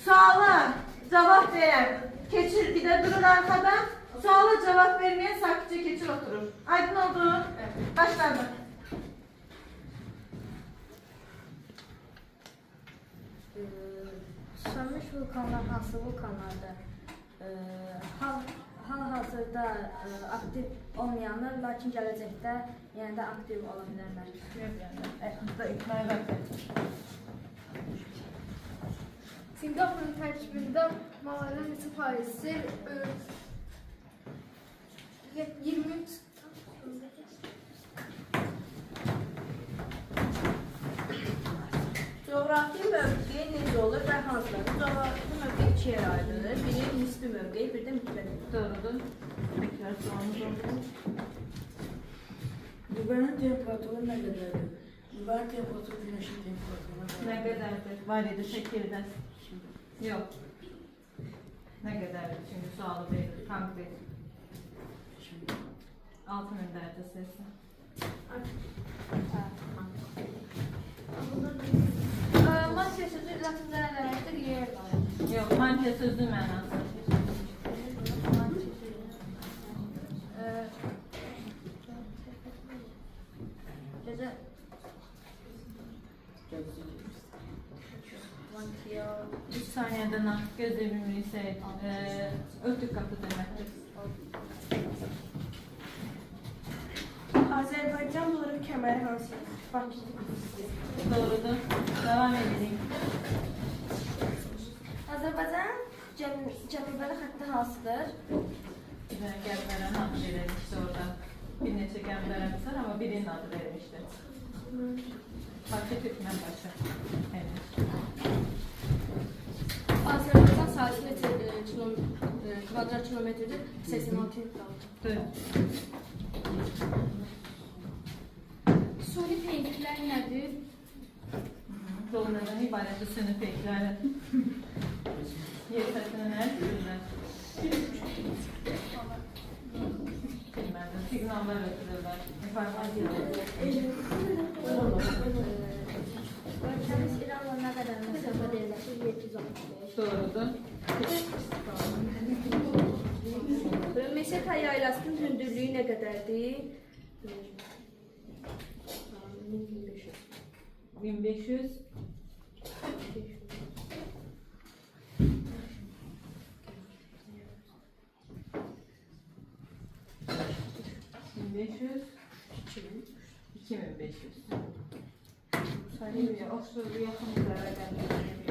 Suala cevap veren keçir bir de durur arkada. Suala cevap vermeyen sakitçe keçir oturur. Aydın oldu. Evet. Başladı. Sönmüş vulkanlar hansı vulkanlardır? Hal-hazırda aktiv olmayanlar, lakin gələcəkdə yenə də aktiv ola bilərlər. Singapurun tərkibində mamaların neçə faizi? 23. Coğrafi mövqe necə olur və hansıları? Coğrafi mövqe iki yerə ayrılır. Biri nisbi mövqe, bir də mütləq. Doğrudur. Tekrar sualımız oldu. Mübarək temperaturu nə qədərdir? Mübarək temperaturu güneşin temperaturu Ne kadardır? Var idi şekilde. Yok. Ne kadardır? Çünkü sualı değil. Konkret. 6000 derece sesi. Masya sözü Latince ne demektir? Yer. Yok, mantıya sözlü mənası. Gecə Bir saniyeden az gözlemimi ise ötük kapı demektir. Azərbaycan doğru kəməri hansıdır? Bakı. Doğrudur. Devam edelim. Azərbaycan cənubəli xətti hansıdır? Gəzmərən adı verilmişti orada. Bir neçə gəzmərəmiz var ama birinin adı verilmişti. Bakı Türkmen başı. Evet. Azerbaycan sahası neçə kvadrat kilometrdir? 86 km. Suni peynirlər nədir? Doğrudan ibarətli sınıf ekləri. Yersəsinin hər türündən. Bilmədim, siqnallar ötürürlər. Ölkəmiz İranla nə qədər məsafədə yerləşir? 765. Doğrudur. Meseta yaylasının hündürlüyü nə qədərdir? 1500. 1500. 2500. Sayılıyor. Oxşarlı yaxın üzərə gəlmək.